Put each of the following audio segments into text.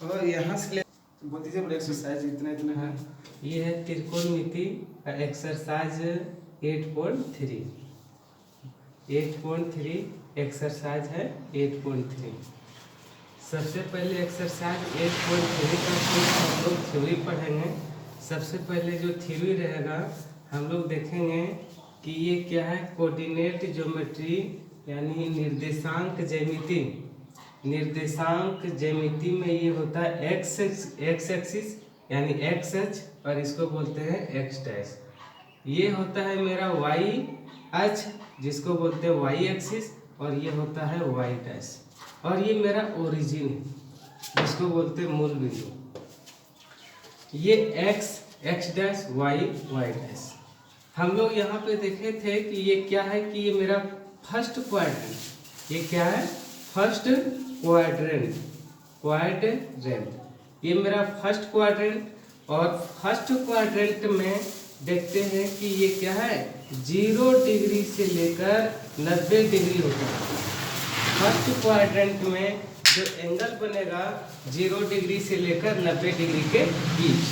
और यहाँ से बोल दीजिए एक्सरसाइज इतना इतना है। ये है त्रिकोणमिति का एक्सरसाइज 8.3। 8.3 एक्सरसाइज है 8.3। सबसे पहले एक्सरसाइज 8.3 का कुछ हम लोग थ्योरी पढ़ेंगे। सबसे पहले जो थ्योरी रहेगा हम लोग देखेंगे कि ये क्या है, कोऑर्डिनेट ज्योमेट्री यानी निर्देशांक ज्यामिति। निर्देशांक ज्यामिति में ये होता है एक्स एक्सिस यानी एक्स अक्ष, और इसको बोलते हैं एक्स डैश। ये होता है मेरा वाई अक्ष जिसको बोलते हैं वाई एक्सिस, और ये होता है वाई डैश, और ये मेरा ओरिजिन है जिसको बोलते हैं मूल बिंदु। ये एक्स डैश वाई डैश। हम लोग यहाँ पे देखे थे कि ये क्या है कि ये मेरा फर्स्ट क्वाड्रेंट। ये क्या है, फर्स्ट क्वाड्रेंट। ये मेरा फर्स्ट क्वाड्रेंट, और फर्स्ट क्वाड्रेंट में देखते हैं कि ये क्या है, 0 डिग्री से लेकर 90 डिग्री होता है। फर्स्ट क्वाड्रेंट में जो एंगल बनेगा 0 डिग्री से लेकर 90 डिग्री के बीच।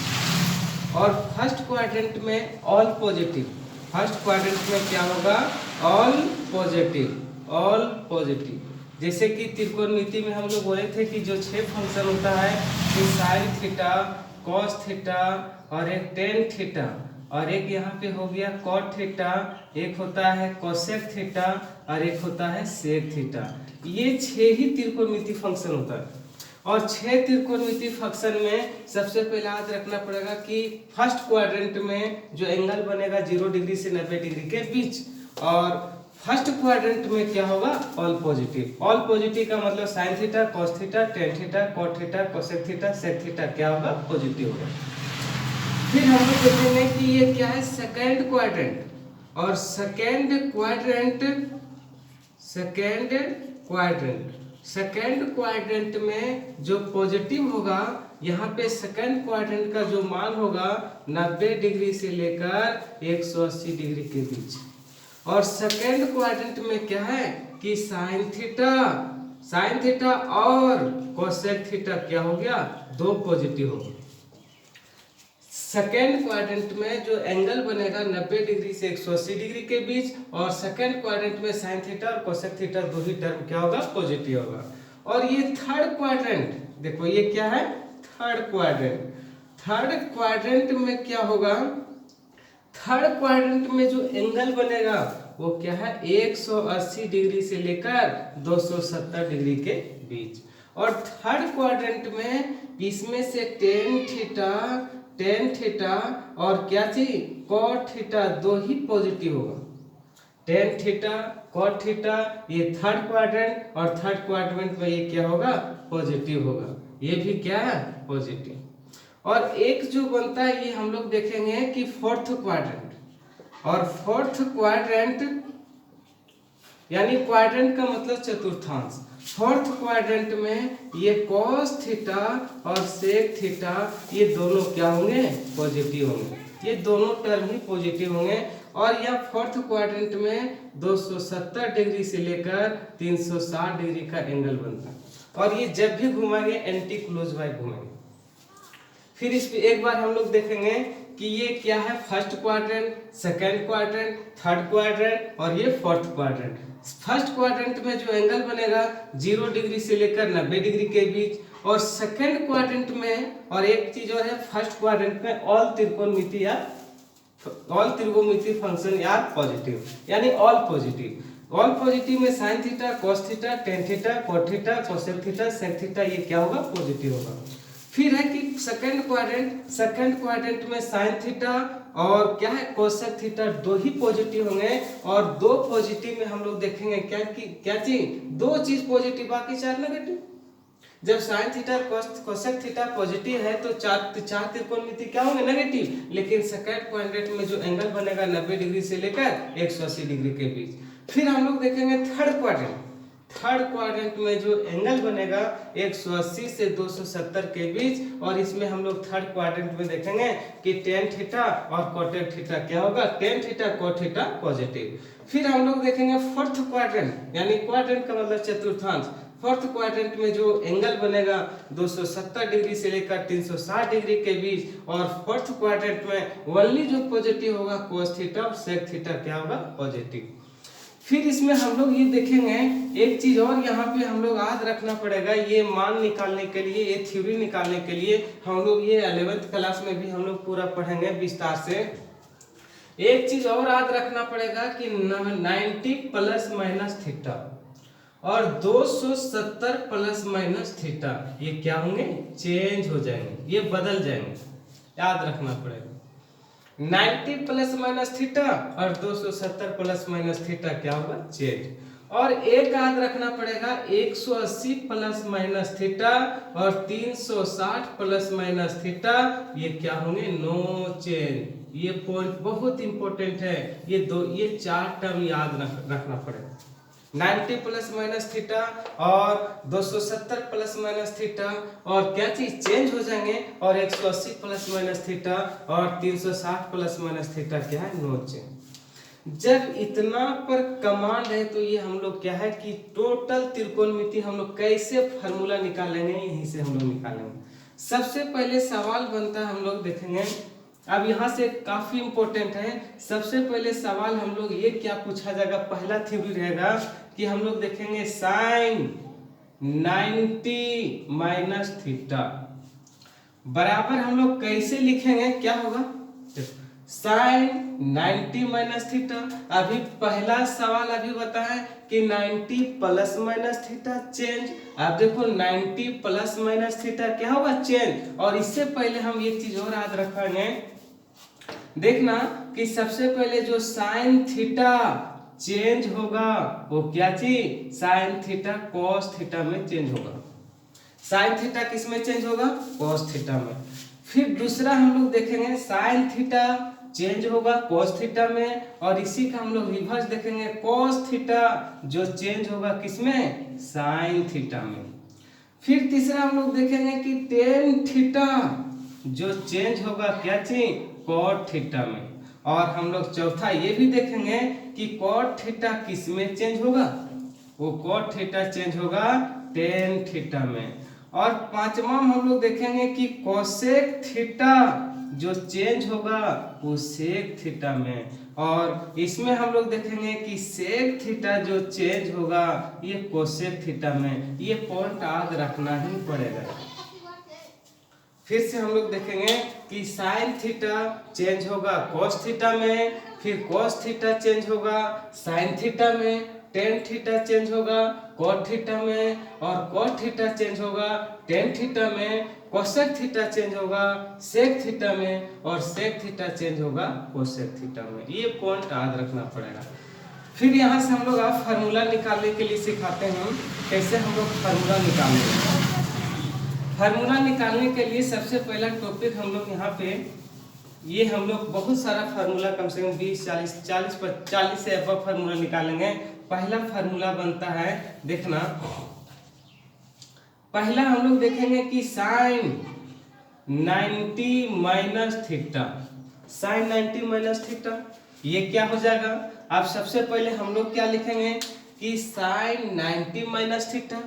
और फर्स्ट क्वाड्रेंट में ऑल पॉजिटिव। फर्स्ट क्वाड्रेंट में क्या होगा, ऑल पॉजिटिव। जैसे कि त्रिकोणमिति में हम लोग बोले थे कि जो 6 फंक्शन होता है कि साइन थीटा, कॉस थीटा, और एक टेन थीटा, और एक यहाँ पे हो गया कॉट थीटा, एक होता है कोसेक थीटा, और एक होता है सेक थीटा। ये 6 ही त्रिकोणमिति फंक्शन होता है। और 6 त्रिकोणमिति फंक्शन में सबसे पहले याद रखना पड़ेगा कि फर्स्ट क्वाड्रेंट में जो एंगल बनेगा 0 डिग्री से 90 डिग्री के बीच, और फर्स्ट क्वाड्रेंट में क्या होगा, ऑल पॉजिटिव। ऑल पॉजिटिव का मतलब sine theta, cos theta, tan theta, cot theta, cosec theta, sec theta क्या होगा, पॉजिटिव होगा। फिर हम लोग देखेंगे कि ये क्या है, सेकेंड क्वाड्रेंट। और सेकेंड क्वाड्रेंट में जो पॉजिटिव होगा, यहाँ पे सेकेंड क्वाड्रेंट का जो मान होगा 90 डिग्री से लेकर 180 डिग्री के बीच। और सेकेंड क्वाड्रेंट में क्या है कि साइन थीटा और कोसेक थीटा क्या हो गया, 2 पॉजिटिव हो गए। सेकेंड क्वाड्रेंट में जो एंगल बनेगा 90 डिग्री से 180 डिग्री के बीच, और सेकेंड क्वाड्रेंट में साइन थीटा और कोसेक थीटा 2 ही टर्म क्या होगा, पॉजिटिव होगा। और ये थर्ड क्वाड्रेंट, देखो ये क्या है, थर्ड क्वाड्रेंट में क्या होगा, थर्ड क्वाड्रेंट में जो एंगल बनेगा वो क्या है, 180 डिग्री से लेकर 270 डिग्री के बीच। और थर्ड क्वाड्रेंट में इसमें से टेन थीटा और क्या चीज, कॉट थीटा 2 ही पॉजिटिव होगा। टेन थीटा, कॉट थीटा, ये थर्ड क्वाड्रेंट, और थर्ड क्वाड्रेंट में ये क्या होगा, पॉजिटिव होगा। ये भी क्या है, पॉजिटिव। और एक जो बनता है ये हम लोग देखेंगे कि फोर्थ क्वाड्रेंट। और फोर्थ क्वाड्रेंट यानी क्वाड्रेंट का मतलब चतुर्थांश। फोर्थ क्वाड्रेंट में ये कॉस थीटा और सेक थीटा ये दोनों क्या होंगे, पॉजिटिव होंगे। ये दोनों टर्म ही पॉजिटिव होंगे। और यह फोर्थ क्वाड्रेंट में 270 डिग्री से लेकर 360 डिग्री का एंगल बनता है। और ये जब भी घुमाएंगे एंटी क्लॉकवाइज घुमाएंगे। फिर इस पे एक बार हम लोग देखेंगे कि ये क्या है, first quadrant, second quadrant, third quadrant, और ये फोर्थ क्वाड्रेंट। फर्स्ट क्वाड्रेंट में जो एंगल बनेगा 0 डिग्री से लेकर 90 डिग्री के बीच, और सेकेंड क्वाड्रेंट में, और एक चीज और है, फर्स्ट क्वाड्रेंट में ऑल त्रिकोणमिति फंक्शन या पॉजिटिव, यानी ऑल पॉजिटिव। ऑल पॉजिटिव में sine theta, cos theta, tan theta, cot theta, cosec theta, sec theta ये क्या होगा, पॉजिटिव होगा। फिर है कि सेकेंड क्वाड्रेंट में साइन थीटा और क्या है, कोसेक थीटा 2 ही पॉजिटिव होंगे। और 2 पॉजिटिव में हम लोग देखेंगे क्या चीज, 2 चीज पॉजिटिव, बाकी 4 नेगेटिव। जब sine theta cosec theta positive है तो 4 त्रिकोणमिति क्या होंगे, नेगेटिव। लेकिन सेकेंड क्वाड्रेंट में जो एंगल बनेगा 90 डिग्री से लेकर 180 डिग्री के बीच। फिर हम लोग देखेंगे थर्ड क्वाड्रेंट में जो एंगल बनेगा 180 से 270 के बीच। और इसमें हम लोग थर्ड क्वाड्रेंट में देखेंगे कि टेन थीटा और कोटेक थीटा क्या होगा, tan theta coat theta positive. फिर हम लोग देखेंगे फोर्थ क्वाड्रेंट, यानी क्वाड्रेंट का मतलब चतुर्थांश। फोर्थ क्वाड्रेंट में जो एंगल बनेगा 270 डिग्री से लेकर 360 डिग्री के बीच, और फोर्थ क्वाड्रेंट में ओनली जो पॉजिटिव होगा cos थीटा और sec थीटा क्या होगा पॉजिटिव। फिर इसमें हम लोग ये देखेंगे एक चीज और यहाँ पे हम लोग याद रखना पड़ेगा, ये मान निकालने के लिए, ये थ्योरी निकालने के लिए हम लोग ये 11th क्लास में भी हम लोग पूरा पढ़ेंगे विस्तार से। एक चीज और याद रखना पड़ेगा कि 90 प्लस माइनस थीटा और 270 प्लस माइनस थीटा ये क्या होंगे, चेंज हो जाएंगे, ये बदल जाएंगे, याद रखना पड़ेगा। 90 प्लस माइनस थीटा और 270 प्लस माइनस थीटा क्या होगा, चेंज। और एक याद रखना पड़ेगा 180 प्लस माइनस थीटा और 360 प्लस माइनस थीटा ये क्या होंगे, नो चेंज। ये पॉइंट बहुत इंपॉर्टेंट है, ये चार टर्म याद रखना पड़ेगा। 90 प्लस माइनस थीटा और 270 प्लस माइनस थीटा और क्या चीज चेंज हो जाएंगे, और 180 प्लस माइनस थीटा और 360 प्लस माइनस थीटा क्या है, नो चेंज। जब इतना पर कमांड है तो ये हम लोग क्या है कि टोटल त्रिकोणमिति हम लोग कैसे फार्मूला निकालेंगे, यहीं से हम लोग निकालेंगे। सबसे पहले सवाल बनता है, हम लोग देखेंगे, अब यहाँ से काफी इंपॉर्टेंट है। सबसे पहले सवाल हम लोग ये क्या पूछा जाएगा, पहला थ्योरी रहेगा कि हम लोग देखेंगे साइन 90 माइनस थीटा बराबर हम लोग कैसे लिखेंगे, क्या होगा, साइन 90 माइनस थीटा। अभी पहला सवाल अभी बताया कि 90 प्लस माइनस थीटा चेंज। अब देखो 90 प्लस माइनस थीटा क्या होगा, चेंज। और इससे पहले हम एक चीज और याद रखेंगे, देखना कि सबसे पहले जो साइन थीटा चेंज होगा वो क्या चीज, साइन थीटा कॉस थीटा में चेंज होगा। साइन थीटा किस में चेंज होगा, कॉस थीटा में। फिर दूसरा हम लोग देखेंगे साइन थीटा चेंज होगा कॉस थीटा में, और इसी का हम लोग रिवर्स देखेंगे, कॉस थीटा जो चेंज होगा किसमें, साइन थीटा में। फिर तीसरा हम लोग देखेंगे कि टेन थीटा जो चेंज होगा क्या चीज, कॉट थीटा में। और हम लोग चौथा ये भी देखेंगे कि कॉट थीटा किस में चेंज होगा, वो कॉट थीटा चेंज होगा टेन थीटा में। और पांचवा हम लोग देखेंगे कि कोसेक थीटा जो चेंज होगा वो सेक थीटा में। और इसमें हम लोग देखेंगे कि सेक थीटा जो चेंज होगा ये कोसेक थीटा में। ये पॉइंट याद रखना ही पड़ेगा। फिर से हम लोग देखेंगे कि साइन थीटा चेंज होगा कॉस थीटा में, फिर कॉस थीटा चेंज होगा साइन थीटा में, टेन थीटा चेंज होगा कॉट थीटा में, और कॉट थीटा चेंज होगा टेन थीटा में, कोसेक थीटा चेंज होगा सेक थीटा में, और सेक थीटा चेंज होगा कोसेक थीटा में। ये पॉइंट याद रखना पड़ेगा। फिर यहाँ से हम लोग आप फार्मूला निकालने के लिए सिखाते हैं, कैसे हम लोग फार्मूला निकालेंगे। फार्मूला निकालने के लिए सबसे पहला टॉपिक हम लोग यहाँ पे, ये हम लोग बहुत सारा फार्मूला कम से कम 40 से अब फार्मूला निकालेंगे। पहला फार्मूला बनता है, देखना, पहला हम लोग देखेंगे कि sine 90 minus theta, sine 90 minus theta ये क्या हो जाएगा। अब सबसे पहले हम लोग क्या लिखेंगे कि साइन 90 माइनस थीटा।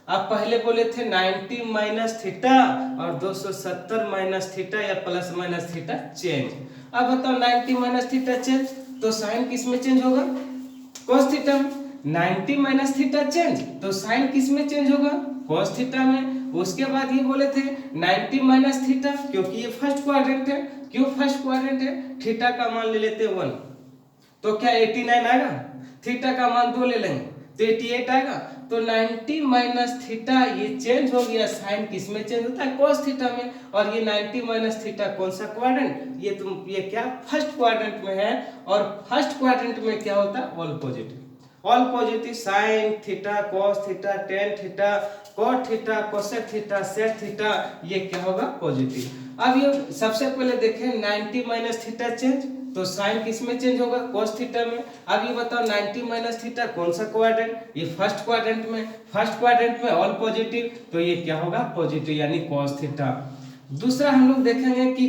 अब पहले बोले थे 90 माइनस थीटा और 270 माइनस थीटा या प्लस माइनस थीटा चेंज। अब बताओ 90 माइनस थीटा चेंज तो साइन किस में चेंज होगा, cos थीटा में। 90 माइनस थीटा चेंज तो साइन किस में चेंज होगा, cos थीटा में। उसके बाद ये बोले थे 90 माइनस थीटा, क्योंकि ये फर्स्ट क्वाड्रेंट है। क्यों फर्स्ट क्वाड्रेंट है, थीटा का मान ले लेते 1 तो क्या 89 आएगा, थीटा का मान 2 ले लेंगे तो 88 आएगा। तो 90 माइनस थीटा ये चेंज हो गया, साइन किस में चेंज होता है, cos थीटा में। और ये 90 माइनस थीटा कौन सा क्वाड्रेंट, ये क्या फर्स्ट क्वाड्रेंट में है। और फर्स्ट क्वाड्रेंट में क्या होता है, all positive. All positive sine theta cos theta tan theta cot theta cosec theta sec theta ये क्या होगा, पॉजिटिव। अब ये सबसे पहले देखें 90 माइनस थीटा चेंज तो साइन किस में चेंज होगा, cos थीटा में। अब ये बताओ 90 माइनस थीटा कौन सा क्वाड्रेंट, ये फर्स्ट क्वाड्रेंट में। फर्स्ट क्वाड्रेंट में ऑल पॉजिटिव तो ये क्या होगा, पॉजिटिव यानी cos थीटा। दूसरा हम लोग देखेंगे कि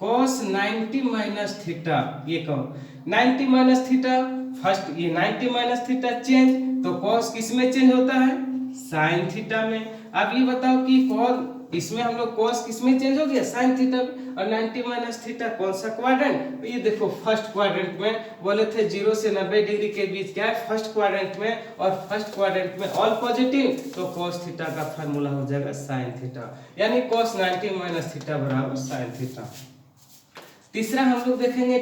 cos 90 माइनस थीटा, ये कहो 90 माइनस थीटा फर्स्ट, ये 90 माइनस थीटा चेंज तो कॉस किस में चेंज होता है, साइन थीटा में। अब ये बताओ कि कौन इसमें हम लोग कॉस किस में चेंज हो गया, साइन थीटा में। और 90 माइनस थीटा कौन सा क्वाड्रेंट, ये देखो फर्स्ट क्वाड्रेंट में बोले थे 0 से 90 डिग्री के बीच क्या है, फर्स्ट क्वाड्रेंट में, और फर्स्ट क्वाड्रेंट में ऑल पॉजिटिव, तो cos थीटा का फार्मूला हो जाएगा sin थीटा, यानी cos 90 माइनस थीटा बराबर sin थीटा। तीसरा हम लोग देखेंगे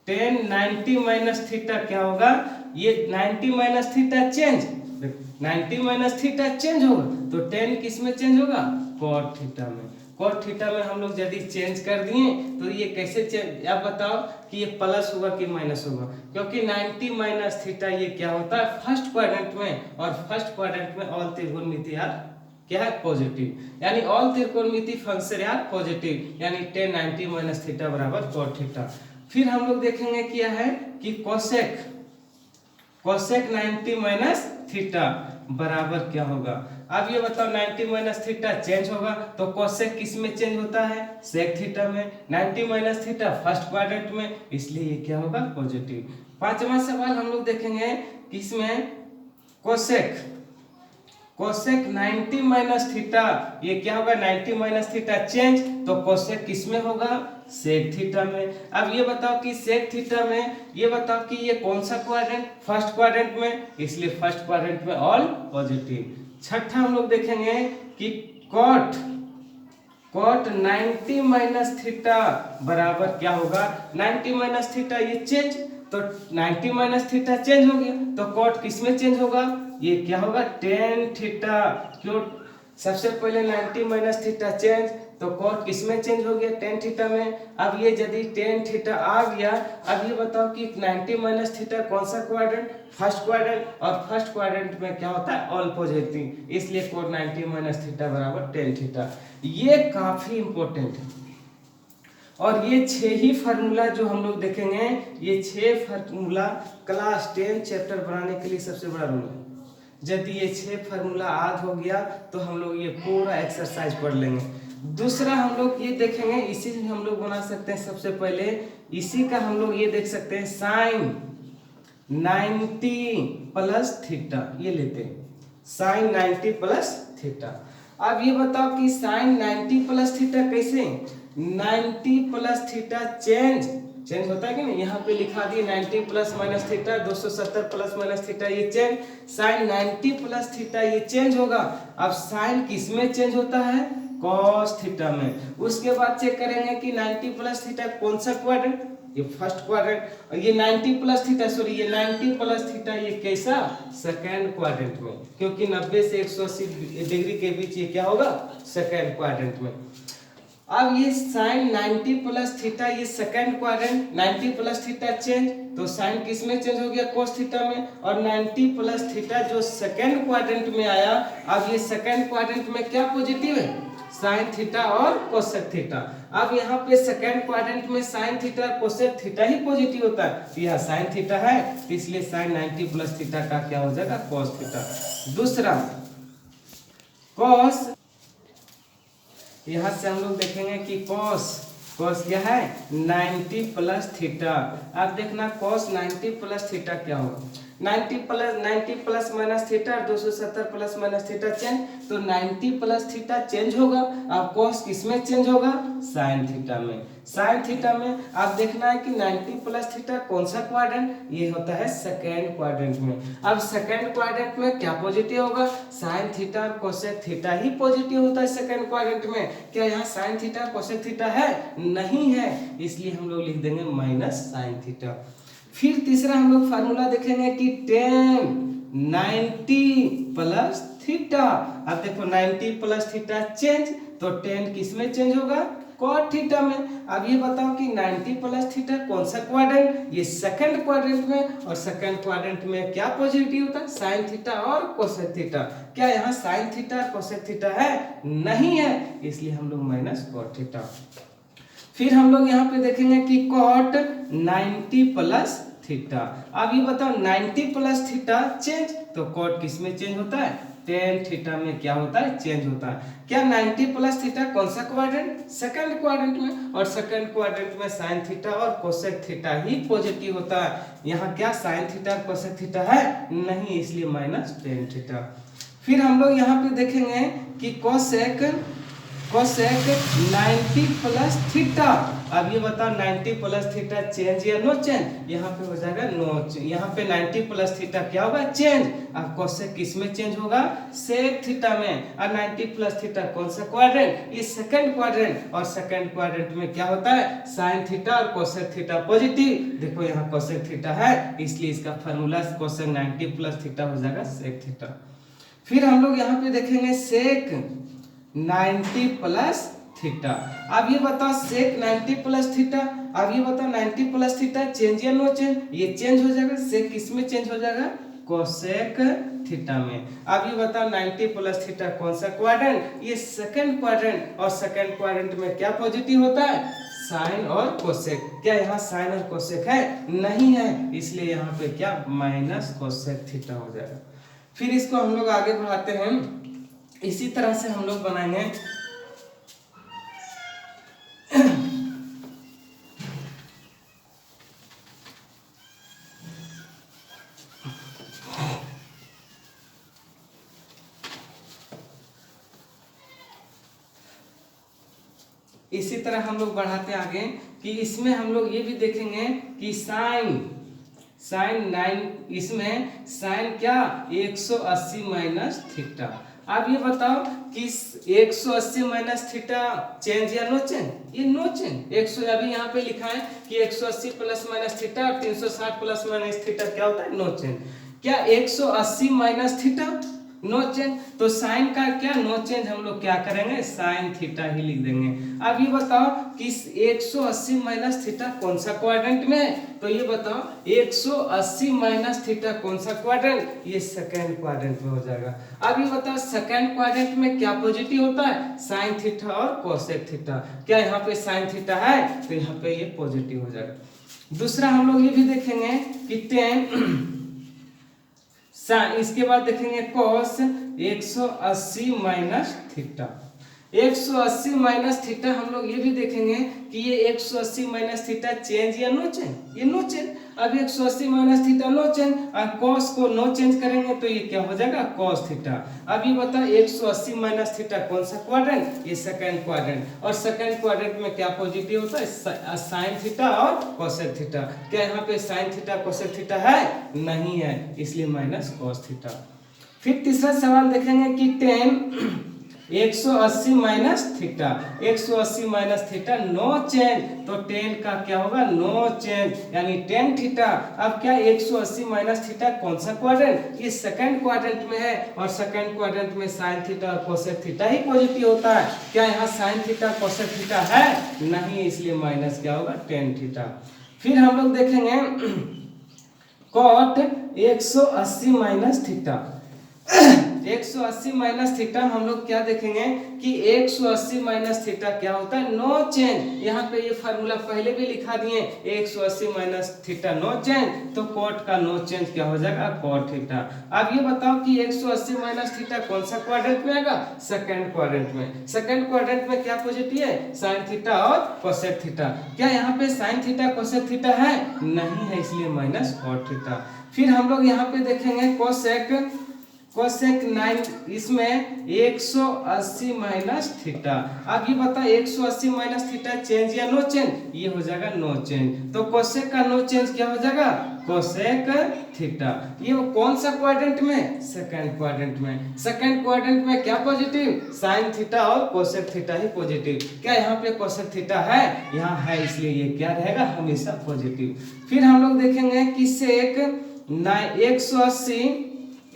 tan 90 माइनस थीटा क्या होगा, ये 90 minus theta change, 90 minus theta change होगा तो tan किस में चेंज होगा, cot थीटा में। cot थीटा में हम लोग यदि चेंज कर दिए तो ये कैसे चेंज, आप बताओ कि ये प्लस होगा कि माइनस होगा, क्योंकि 90 माइनस थीटा ये क्या होता है फर्स्ट क्वाड्रेंट में, और फर्स्ट क्वाड्रेंट में ऑल त्रिकोणमिति यार क्या है, पॉजिटिव, यानी ऑल त्रिकोणमिति फंक्शन यार पॉजिटिव, यानी tan 90 माइनस थीटा बराबर cot थीटा। फिर हम लोग देखेंगे क्या है कि कोसेक 90 माइनस थीटा बराबर क्या होगा। अब ये बताओ 90 माइनस थीटा चेंज होगा तो कोसेक किस में चेंज होता है, सेक थीटा में। 90 माइनस थीटा फर्स्ट क्वाड्रेंट में, इसलिए ये क्या होगा, पॉजिटिव। पांचवा सवाल हम लोग देखेंगे किसमें, कोसेक 90 माइनस थीटा, ये क्या होगा 90 माइनस थीटा चेंज, तो कोसेक किस में होगा, सेक थीटा में। अब ये बताओ कि सेक थीटा में, ये बताओ कि ये कौन सा क्वाड्रेंट, फर्स्ट क्वाड्रेंट में, इसलिए फर्स्ट क्वाड्रेंट में ऑल पॉजिटिव। छठा हम लोग देखेंगे कि कॉट 90 माइनस थीटा बराबर क्या होगा, 90 माइनस थीटा ये चेंज, तो 90 माइनस थीटा चेंज हो गया तो कॉट किस में चेंज होगा, ये क्या होगा, tan थीटा। क्यों, सबसे पहले 90 माइनस थीटा चेंज, तो कॉट किस में चेंज हो गया, tan थीटा में। अब ये यदि tan थीटा आ गया, अब ये बताओ कि 90 माइनस थीटा कौन सा क्वाड्रेंट, फर्स्ट क्वाड्रेंट, और फर्स्ट क्वाड्रेंट में क्या होता है, ऑल पॉजिटिव, इसलिए कॉट 90 माइनस थीटा बराबर tan थीटा। ये काफी इंपॉर्टेंट है, और ये 6 ही फार्मूला जो हम लोग देखेंगे, ये 6 फार्मूला क्लास 10 चैप्टर बनाने के लिए सबसे बड़ा रोल है। यदि ये 6 फार्मूला याद हो गया तो हम लोग ये पूरा एक्सरसाइज पढ़ लेंगे। दूसरा हम लोग ये देखेंगे, इसी से हम लोग बना सकते हैं, सबसे पहले इसी का हम लोग ये देख सकते हैं, साइन 90 प्लस थीटा, ये लेते हैं साइन 90 प्लस थीटा। अब ये बताओ कि साइन 90 प्लस थीटा कैसे, 90 प्लस थीटा चेंज होता है कि नहीं, यहाँ पे लिखा दिए 90 plus minus theta, 270 plus minus theta ये चेंज, साइन 90 प्लस थीटा ये चेंज होगा। अब साइन किस में चेंज होता है, कॉस थीटा में। उसके बाद चेक करेंगे कि 90 प्लस थीटा कौन सा क्वाड्रेंट, ये फर्स्ट क्वाड्रेंट, और ये 90 प्लस थीटा, सॉरी ये 90 प्लस थीटा ये कैसा, सेकेंड क्वाड्रेंट में, क्योंकि 90 से 180 डिग्री के बीच ये क्या होगा, सेकेंड क्वाड्रेंट में। अब ये साइन 90 प्लस थीटा ये second quadrant, 90 plus theta change, तो साइन किस में चेंज हो गया, कोस थीटा में, और 90 प्लस थीटा जो सेकेंड क्वाड्रेंट में आया, अब ये सेकेंड क्वाड्रेंट में क्या पॉजिटिव है, साइन थीटा और कोसेक थीटा। अब यहाँ पे सेकेंड क्वाड्रेंट में साइन थीटा कोसेक थीटा ही पॉजिटिव होता है, तो यहाँ साइन थीटा है, तो इसलिए साइन 90 प्लस थीटा का क्या हो जाएगा, कोस थीटा। दूसरा कोस, यहाँ से हम लोग देखेंगे कि कॉस क्या है 90 प्लस थीटा। अब देखना कॉस 90 प्लस थीटा क्या होगा, 90 plus minus theta, 270 plus minus theta change, तो 90 प्लस थीटा चेंज होगा। अब कॉस किस में चेंज होगा, साइन थीटा में। साइन थीटा में आप देखना है कि 90 प्लस थीटा कौन सा क्वाड्रेंट, ये होता है सेकेंड क्वाड्रेंट में। अब सेकेंड क्वाड्रेंट में क्या पॉजिटिव होगा, साइन थीटा और कोसेक थीटा ही पॉजिटिव होता है सेकेंड क्वाड्रेंट में। क्या यहाँ साइन थीटा कोसेक थीटा है, नहीं है, इसलिए हम लोग लिख देंगे माइनस साइन थीटा। फिर तीसरा हम लोग फार्मूला देखेंगे कि tan 90 प्लस थीटा। अब देखो 90 प्लस थीटा चेंज, तो tan किस में चेंज होगा, कॉट थीटा में। अब ये बताओ कि 90 प्लस थीटा कौन सा क्वाड्रेंट, ये सेकंड क्वाड्रेंट में, और सेकंड क्वाड्रेंट में क्या पॉजिटिव होता है, साइन थीटा और कोसेक थीटा। क्या यहाँ साइन थीटा और कोसेक थीटा है, नहीं है, इसलिए हम लोग माइनस कॉट थीटा। फिर हम लोग यहाँ पे देखेंगे कि कॉट 90 प्लस थीटा। अब ये बताओ 90 प्लस थीटा चेंज, तो कॉट किस में चेंज होता है, टेन थीटा में क्या होता है, चेंज होता है। क्या 90 प्लस थीटा कौन सा क्वाड्रेंट, सेकंड क्वाड्रेंट में, और सेकंड क्वाड्रेंट में साइन थीटा और कोसेक थीटा ही पॉजिटिव होता है। यहाँ क्या साइन थीटा और कोसेक थीटा है नहीं, इसलिए माइनस टेन थीटा। फिर हम लोग यहाँ पे देखेंगे कि कोसेक 90 प्लस थीटा। अब ये बताओ 90 प्लस थीटा चेंज या नो चेंज, यहाँ पे हो जाएगा नो चेंज। यहाँ पे 90 प्लस थीटा क्या होगा, चेंज। अब कोसेक किस में चेंज होगा, सेक थीटा में। और 90 प्लस थीटा कौन सा क्वाड्रेंट, ये सेकंड क्वाड्रेंट, और सेकंड क्वाड्रेंट में क्या होता है, साइन थीटा और कोसेक थीटा पॉजिटिव। देखो यहाँ कोसेक थीटा है, इसलिए इसका फार्मूला कोसेक 90 प्लस थीटा हो जाएगा सेक थीटा। फिर हम लोग यहाँ पे देखेंगे सेक 90 प्लस थीटा। अब ये बताओ सेक 90 प्लस थीटा, अब ये बताओ 90 प्लस थीटा चेंज या नो चेंज, ये चेंज हो जाएगा। सेक किस में चेंज हो जाएगा, कोसेक थीटा में। अब ये बताओ 90 प्लस थीटा कौन सा क्वाड्रेंट, ये सेकंड क्वाड्रेंट, और सेकंड क्वाड्रेंट में क्या पॉजिटिव होता है, साइन और कोसेक। क्या यहाँ साइन और कोसेक है नहीं है, इसलिए यहाँ पे क्या माइनस कोसेक थीटा हो जाएगा। फिर इसको हम लोग आगे बढ़ाते हैं, इसी तरह से हम लोग बनाएंगे इसी तरह हम लोग बढ़ाते आगे कि इसमें हम लोग ये भी देखेंगे कि साइन 9, इसमें साइन क्या 180 माइनस थीटा। अब ये बताओ कि 180 माइनस थीटा चेंज या नो चेंज, ये नो चेंज। 100 अभी यहाँ पे लिखा है कि 180 प्लस माइनस थीटा और 360 प्लस माइनस थीटा क्या होता है, नो चेंज। क्या 180 माइनस थीटा नो चेंज, तो साइन का क्या नो चेंज, हम लोग क्या करेंगे साइन थीटा ही लिख देंगे। अब ये बताओ कि 180 माइनस थीटा कौन सा क्वाड्रेंट में, तो ये बताओ 180 माइनस थीटा कौन सा क्वाड्रेंट, ये सेकंड क्वाड्रेंट में हो जाएगा। अब ये बताओ सेकंड क्वाड्रेंट में क्या पॉजिटिव होता है, साइन थीटा और कोसेक थीटा। क्या यहाँ पे साइन थीटा है, तो यहाँ पे ये पॉजिटिव हो जाएगा। दूसरा हम लोग ये भी देखेंगे कि टेन इसके बाद देखेंगे cos 180 minus theta. 180 minus theta हम लोग ये भी देखेंगे कि ये 180 माइनस थीटा चेंज या नो चेंज, ये नो चेंज। अब 180 माइनस थीटा नो चेंज, और cos को नो चेंज करेंगे तो ये क्या हो जाएगा cos थीटा। अब ये बताओ 180 माइनस थीटा कौन सा क्वाड्रेंट, ये सेकंड क्वाड्रेंट, और सेकंड क्वाड्रेंट में क्या पॉजिटिव होता है, साइन थीटा और कोसेक थीटा। क्या यहाँ पे साइन थीटा कोसेक थीटा है नहीं है, इसलिए माइनस cos थीटा। फिर तीसरा सवाल देखेंगे कि tan 180 minus theta, 180 minus theta no change, तो टेन का क्या होगा नो चेंज, यानी टेन थीटा। अब क्या 180 माइनस थीटा कौन सा क्वाड्रेंट, ये सेकंड क्वाड्रेंट में है, और सेकंड क्वाड्रेंट में साइन थीटा और कोसेक थीटा ही पॉजिटिव होता है। क्या यहाँ साइन थीटा कोसेक थीटा है नहीं, इसलिए माइनस क्या होगा टेन थीटा। फिर हम लोग देखेंगे cot 180 minus theta. 180 minus theta हम लोग क्या देखेंगे कि 180 माइनस थीटा क्या होता है, नो चेंज। यहाँ पे ये फार्मूला पहले भी लिखा दिए, 180 माइनस थीटा नो चेंज, तो कॉट का नो चेंज क्या हो जाएगा कॉट थीटा। अब ये बताओ कि 180 माइनस थीटा कौन सा क्वाड्रेंट में आएगा, सेकंड क्वाड्रेंट में। सेकंड क्वाड्रेंट में क्या पॉजिटिव है, साइन थीटा और कोसेक थीटा। क्या यहाँ पे साइन थीटा कोसेक थीटा है नहीं है, इसलिए माइनस कॉट थीटा। फिर हम लोग यहाँ पे देखेंगे कोसेक 9, इसमें 180 माइनस थीटा। अब ये बता 180 माइनस थीटा चेंज या नो चेंज, ये हो जाएगा नो चेंज, तो कोसेक का नो चेंज क्या हो जाएगा कोसेक थीटा। ये कौन सा क्वाड्रेंट में, सेकंड क्वाड्रेंट में। सेकंड क्वाड्रेंट में क्या पॉजिटिव, साइन थीटा और कोसेक थीटा ही पॉजिटिव। क्या यहाँ पे कोसेक थीटा है, यहाँ है, इसलिए ये क्या रहेगा हमेशा पॉजिटिव। फिर हम लोग देखेंगे कि सेक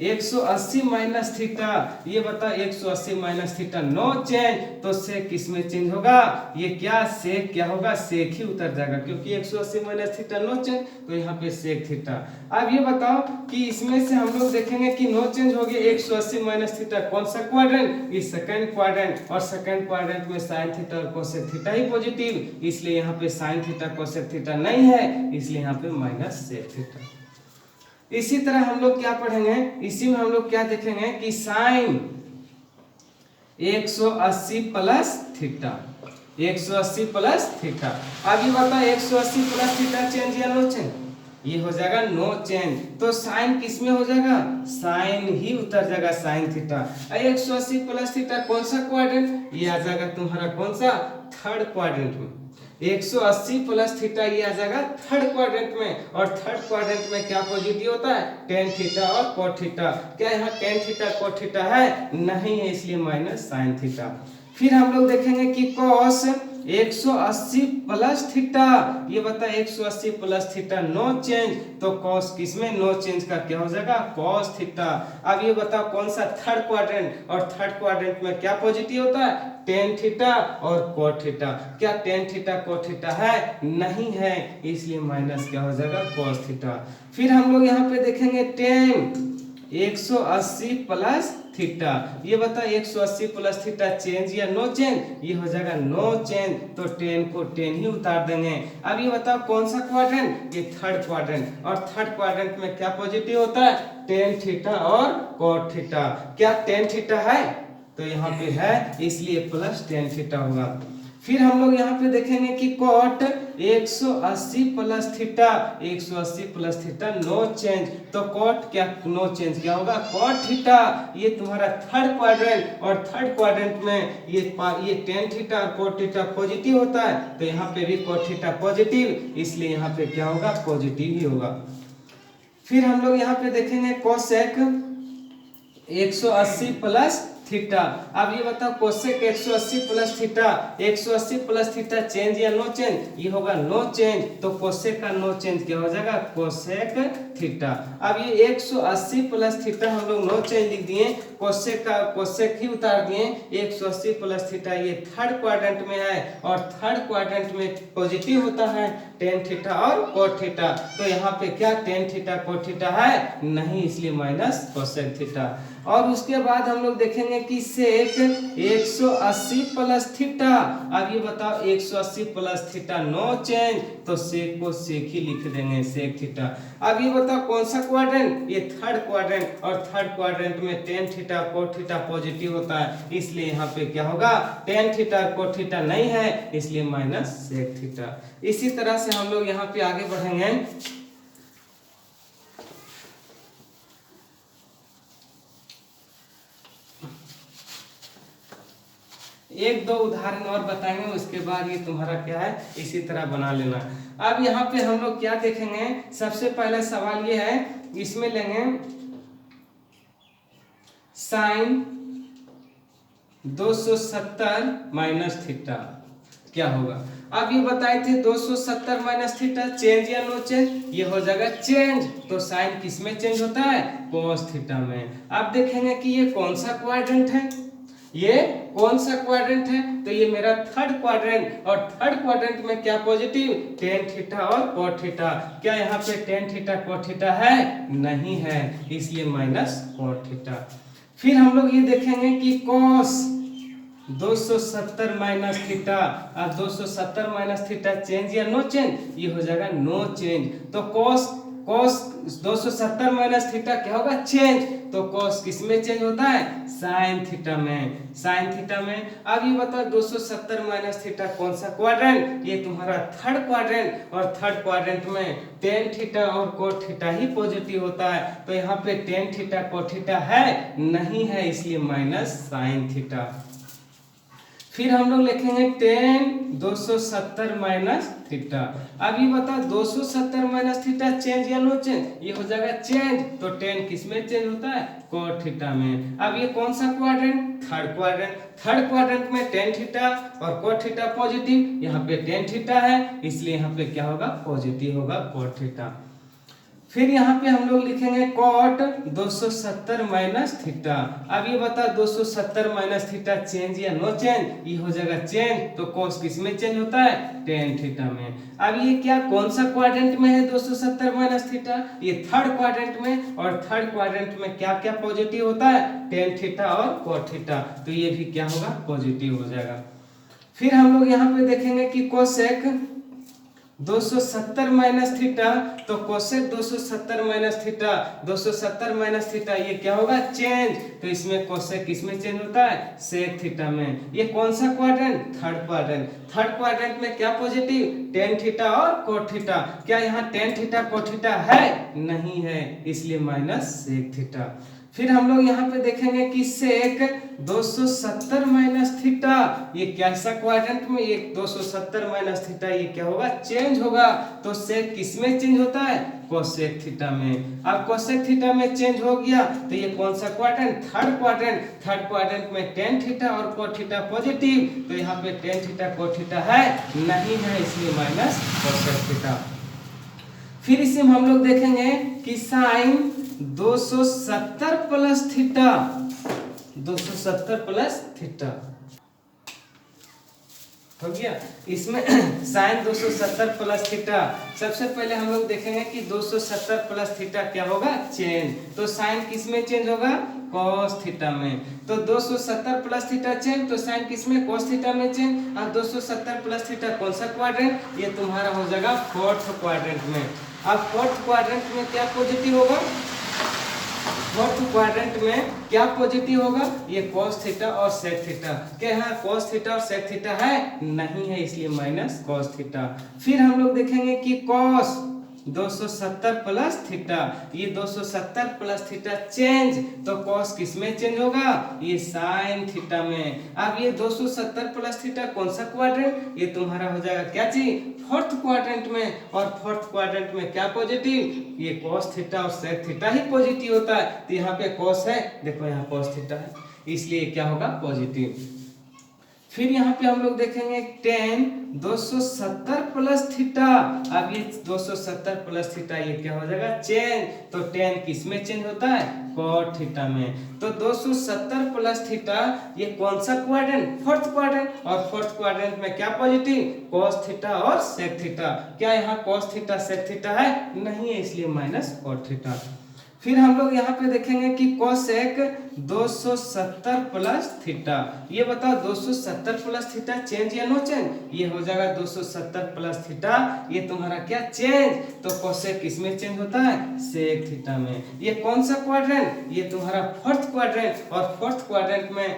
180 माइनस थीटा, ये बता 180 माइनस थीटा नो चेंज, तो सेक किस में चेंज होगा, ये क्या सेक क्या होगा, सेक ही उतर जाएगा, क्योंकि 180 माइनस थीटा नो चेंज, तो यहाँ पे सेक थीटा। अब ये बताओ कि इसमें से हम लोग देखेंगे कि नो चेंज हो गया 180 माइनस थीटा कौन सा क्वाड्रेंट, ये सेकंड क्वाड्रेंट, और सेकंड क्वाड्रेंट में साइन थीटा और कोसेक थीटा ही पॉजिटिव, इसलिए यहाँ पे साइन थीटा कोसेक थीटा नहीं है, इसलिए यहाँ पे माइनस सेक थीटा। इसी तरह हम लोग क्या पढ़ेंगे, इसी में हम लोग क्या देखेंगे कि sine 180 plus theta, 180 plus theta. अब ये बता 180 प्लस थीटा चेंज या नो चेंज, ये हो जाएगा नो चेंज। तो साइन किस में हो जाएगा, साइन ही उतर जाएगा साइन थीटा। 180 प्लस थीटा कौन सा क्वाड्रेंट, ये आ जाएगा तुम्हारा कौन सा, थर्ड क्वाड्रेंट में। 180 प्लस थीटा ये आ जाएगा थर्ड क्वाड्रेंट में, और थर्ड क्वाड्रेंट में क्या पॉजिटिव होता है, टेन थीटा और कोट थीटा। क्या यहाँ टेन थीटा कोट थीटा है, नहीं है, इसलिए माइनस साइन थीटा। फिर हम लोग देखेंगे कि कॉस 180 प्लस थीटा, ये बता 180 प्लस थीटा नो चेंज, तो कॉस किसमें नो चेंज का क्या हो जाएगा, कॉस थीटा। अब ये बताओ कौन सा थर्ड क्वाड्रेंट, और थर्ड क्वाड्रेंट में क्या पॉजिटिव होता है, टेन थीटा और कोट थीटा। क्या टेन थीटा कोट थीटा है, नहीं है, इसलिए माइनस क्या हो जाएगा, कॉस थीटा। फिर हम लोग यहाँ पे देखेंगे टेन 180 प्लस थीटा, ये बता 180 प्लस थीटा चेंज या नो चेंज, ये हो जाएगा नो चेंज, तो टेन को टेन ही उतार देंगे। अब ये बताओ कौन सा क्वाड्रेंट, ये थर्ड क्वाड्रेंट, और थर्ड क्वाड्रेंट में क्या पॉजिटिव होता है, टेन थीटा और कोट थीटा। क्या टेन थीटा है, तो यहाँ पे है, इसलिए प्लस टेन थीटा होगा। फिर हम लोग यहाँ पे देखेंगे कि cot 180 plus theta, 180 plus theta no change, तो कॉट क्या नो चेंज क्या होगा, कॉट थीटा। ये तुम्हारा थर्ड क्वाड्रेंट, और थर्ड क्वाड्रेंट में ये टेन थीटा और कोट थीटा पॉजिटिव होता है, तो यहाँ पे भी कोट थीटा पॉजिटिव, इसलिए यहाँ पे क्या होगा, पॉजिटिव ही होगा। फिर हम लोग यहाँ पे देखेंगे कोसेक 180 प्लस थीटा। अब ये बताओ cosec 180 plus theta, 180 plus theta change या नो चेंज, ये होगा नो चेंज, तो कोसेक का नो चेंज क्या हो जाएगा, कोसेक थीटा। अब ये 180 प्लस थीटा हम लोग नो चेंज लिख दिए, कोसेक का कोसेक ही उतार दिए। 180 प्लस थीटा ये थर्ड क्वाड्रेंट में है, और थर्ड क्वाड्रेंट में पॉजिटिव होता है टेन थीटा और कोट थीटा, तो यहाँ पे क्या टेन थीटा कोट थीटा है, नहीं, इसलिए माइनस कोसेक थीटा। और उसके बाद हम लोग देखेंगे कि सेक 180 प्लस थीटा। अब ये बताओ 180 प्लस थीटा नो चेंज, तो सेक को सेक ही लिख देंगे, सेक थीटा। अब ये बताओ कौन सा क्वाड्रेंट, ये थर्ड क्वाड्रेंट, और थर्ड क्वाड्रेंट में tan theta coat theta positive होता है, इसलिए यहाँ पे क्या होगा, टेन थीटा कोट थीटा नहीं है, इसलिए माइनस सेक थीटा। इसी तरह से हम लोग यहाँ पे आगे बढ़ेंगे। एक दो उदाहरण और बताएंगे, उसके बाद ये तुम्हारा क्या है, इसी तरह बना लेना। अब यहाँ पे हम लोग क्या देखेंगे, सबसे पहला सवाल ये है, इसमें लेंगे साइन 270 माइनस थीटा, क्या होगा। अब ये बताए थे 270 माइनस थीटा चेंज या नो चेंज, ये हो जाएगा चेंज, तो साइन किस में चेंज होता है, कोस थीटा में। अब देखेंगे कि ये कौन सा क्वाड्रेंट है, ये कौन सा क्वाड्रेंट है, तो ये मेरा थर्ड क्वाड्रेंट, और थर्ड क्वाड्रेंट में क्या पॉजिटिव, टेन थीटा और कोट थीटा। क्या यहाँ पे टेन थीटा कोट थीटा है, नहीं है, इसलिए माइनस कोट थीटा। फिर हम लोग ये देखेंगे कि कॉस 270 माइनस थीटा, और 270 माइनस थीटा चेंज या नो चेंज, ये हो जाएगा नो चेंज, तो कॉस 270 माइनस थीटा क्या होगा, चेंज, तो कॉस किस में चेंज होता है, साइन थीटा में, साइन थीटा में। अब ये बताओ 270 माइनस थीटा कौन सा क्वाड्रेंट, ये तुम्हारा थर्ड क्वाड्रेंट, और थर्ड क्वाड्रेंट में टेन थीटा और कोट थीटा ही पॉजिटिव होता है, तो यहाँ पे टेन थीटा कोट थीटा है, नहीं है, इसलिए माइनस साइन थीटा। फिर हम लोग लिखेंगे टेन 270 माइनस थीटा। अब ये बताओ 270 माइनस थीटा चेंज या नो चेंज, ये हो जाएगा चेंज, तो टेन किस में चेंज होता है, कोट थीटा में। अब ये कौन सा quadrant, third quadrant, third quadrant में टेन थीटा और कोट थीटा पॉजिटिव, यहाँ पे टेन थीटा है, इसलिए यहाँ पे क्या होगा, पॉजिटिव होगा कोट थीटा। फिर यहाँ पे हम लोग लिखेंगे कॉट 270 माइनस थीटा। अब ये बता 270 माइनस थीटा चेंज या नो चेंज, ये हो जाएगा चेंज, तो कॉस किस में चेंज होता है, टेन थीटा में। अब ये क्या कौन सा क्वाड्रेंट में है 270 माइनस थीटा, ये थर्ड क्वाड्रेंट में, और थर्ड क्वाड्रेंट में क्या क्या पॉजिटिव होता है, टेन थीटा और कोट थीटा, तो ये भी क्या होगा, पॉजिटिव हो जाएगा। फिर हम लोग यहाँ पे देखेंगे कि कोसेक 270 माइनस थीटा, तो cosec 270 minus theta, 270 minus theta ये क्या होगा चेंज, तो इसमें कोसेक किसमें चेंज होता है सेक थीटा में। ये कौन सा quadrant, third quadrant. Third quadrant में क्या पॉजिटिव, टेन थीटा और कोट थीटा। क्या यहाँ टेन थीटा कोट थीटा है, नहीं है, इसलिए माइनस सेक थीटा। फिर हम लोग यहाँ पे देखेंगे कि सेक 270 माइनस थीटा, ये कैसा क्वाड्रेंट में, ये 270 माइनस थीटा ये क्या होगा चेंज होगा, तो सेक किसमें चेंज होता है कोसेक थीटा में। अब कोसेक थीटा में चेंज हो गया तो ये कौन सा quadrant, third quadrant. Third quadrant में टेन थीटा और कोट थीटा पॉजिटिव, तो यहाँ पे टेन थीटा कोट थीटा है, नहीं है, इसलिए माइनस कोसेक थीटा। फिर इसे हम लोग देखेंगे कि sine 270 plus theta, 270 plus theta हो गया। इसमें साइन 270 प्लस थीटा, सबसे पहले हम लोग देखेंगे कि 270 प्लस थीटा क्या होगा चेंज, तो साइन किसमें चेंज होगा कॉस थीटा में। तो 270 प्लस थीटा चेंज, तो साइन किसमें कॉस थीटा में चेंज। अब 270 प्लस थीटा कौन सा क्वाड्रेंट, ये तुम्हारा हो जाएगा फोर्थ क्वाड्रेंट में। अब फोर्थ क्वाड्रेंट में क्या पॉजिटिव होगा, फोर्थ क्वाड्रेंट में क्या पॉजिटिव होगा, ये cos थीटा और sec थीटा। क्या यहाँ cos थीटा और sec थीटा है, नहीं है, इसलिए माइनस cos थीटा। फिर हम लोग देखेंगे कि cos 270 प्लस थीटा, ये 270 प्लस थीटा चेंज, तो cos किसमें चेंज होगा, ये sin थीटा में। अब ये 270 प्लस थीटा कौन सा क्वाड्रेंट, ये तुम्हारा हो जाएगा क्या चीज फोर्थ क्वाड्रेंट में, और फोर्थ क्वाड्रेंट में क्या पॉजिटिव, ये cos थीटा और sec थीटा ही पॉजिटिव होता है, तो यहाँ पे cos है, देखो यहाँ cos थीटा है, इसलिए क्या होगा पॉजिटिव। फिर यहाँ पे हम लोग देखेंगे tan 270 प्लस थीटा, अब ये 270 प्लस थीटा ये क्या हो जाएगा चेंज, तो tan किसमें चेंज होता है cot थीटा में। तो 270 प्लस थीटा ये कौन सा क्वाड्रेंट, फोर्थ क्वाड्रेंट, और फोर्थ क्वाड्रेंट में क्या पॉजिटिव cos थीटा और sec थीटा। क्या यहाँ cos थीटा sec थीटा है, नहीं है, इसलिए माइनस cot थीटा। फिर हम लोग यहाँ पे देखेंगे कि कोसेक 270 प्लस थीटा, ये बताओ 270 प्लस थीटा चेंज या नो चेंज, ये हो जाएगा 270 प्लस थीटा, ये तुम्हारा क्या चेंज, तो कोसेक किसमें चेंज होता है सेक थीटा में। ये कौन सा क्वाड्रेंट, ये तुम्हारा फोर्थ क्वाड्रेंट, और फोर्थ क्वाड्रेंट में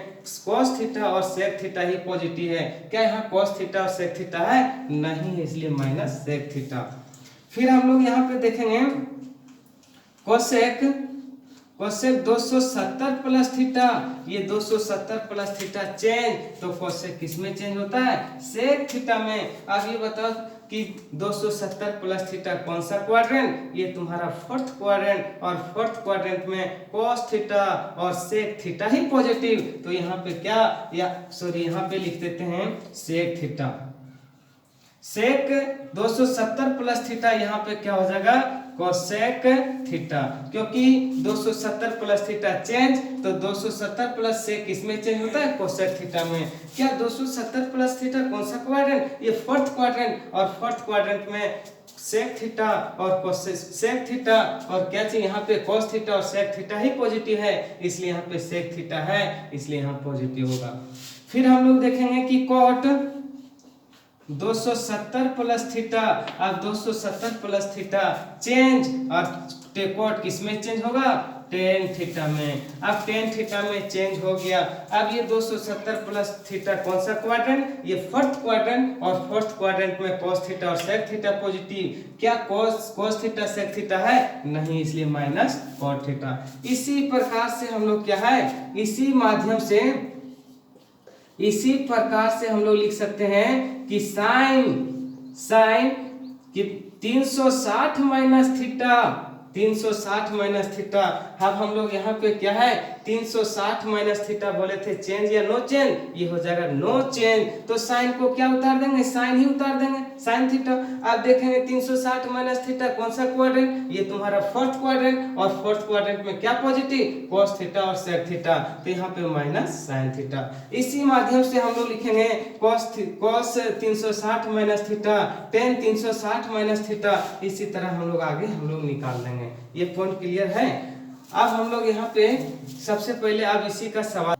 cos थीटा और sec थीटा ही पॉजिटिव है। क्या यहाँ cos थीटा और sec थीटा है, नहीं है, इसलिए माइनस sec थीटा। फिर हम लोग यहाँ पे देखेंगे कोसेक 270 प्लस थीटा, ये 270 प्लस थीटा चेंज, तो कोसेक किसमें चेंज होता है सेक थीटा में। अब ये बताओ कि 270 प्लस थीटा कौन सा क्वाड्रेंट, ये तुम्हारा फोर्थ क्वाड्रेंट, और फोर्थ क्वाड्रेंट में cos थीटा और सेक थीटा ही पॉजिटिव, तो यहाँ पे क्या, या सॉरी यहाँ पे लिख देते हैं सेक थीटा। सेक 270 प्लस थीटा यहाँ पे क्या हो जाएगा कोसेक थीटा, क्योंकि 270 प्लस थीटा चेंज, तो 270 प्लस सेक किसमें चेंज होता है कोसेक थीटा में। क्या 270 प्लस थीटा कौन सा क्वाड्रेंट, ये फोर्थ क्वाड्रेंट, और फोर्थ क्वाड्रेंट में सेक थीटा और कोसेक सेक थीटा, और क्या चाहिए यहाँ पे cos थीटा और सेक थीटा ही पॉजिटिव है, इसलिए यहाँ पे सेक थीटा है, इसलिए यहाँ पॉजिटिव होगा। फिर हम लोग देखेंगे कि cot 270 प्लस थीटा, अब 270 प्लस थीटा चेंज, और cot किसमें चेंज होगा tan थीटा में। अब tan थीटा में चेंज हो गया। अब ये 270 प्लस थीटा कौन सा क्वाड्रेंट, ये फोर्थ क्वाड्रेंट, और फोर्थ क्वाड्रेंट में cos थीटा और sec थीटा पॉजिटिव। क्या cos थीटा sec थीटा है, नहीं, इसलिए माइनस cot थीटा। इसी प्रकार से हम लोग क्या है, इसी प्रकार से हम लोग लिख सकते हैं कि साइन कि 360 माइनस थीटा, 360 माइनस थीटा। अब हम लोग यहाँ पे क्या है 360 माइनस थीटा बोले थे चेंज या नो चेंज, ये हो जाएगा नो चेंज, तो साइन को क्या उतार देंगे, साइन ही उतार देंगे, साइन थीटा। अब देखेंगे 360 माइनस थीटा कौन सा क्वाड्रेंट, ये तुम्हारा फोर्थ क्वाड्रेंट, और फोर्थ क्वाड्रेंट में क्या पॉजिटिव cos थीटा और sec थीटा, तो यहाँ पे माइनस साइन थीटा। इसी माध्यम से हम लोग लिखेंगे cos 360 minus theta, tan 360 minus theta, इसी तरह हम लोग आगे हम लोग निकाल देंगे। ये पॉइंट क्लियर है। अब हम लोग यहाँ पे सबसे पहले अब इसी का सवाल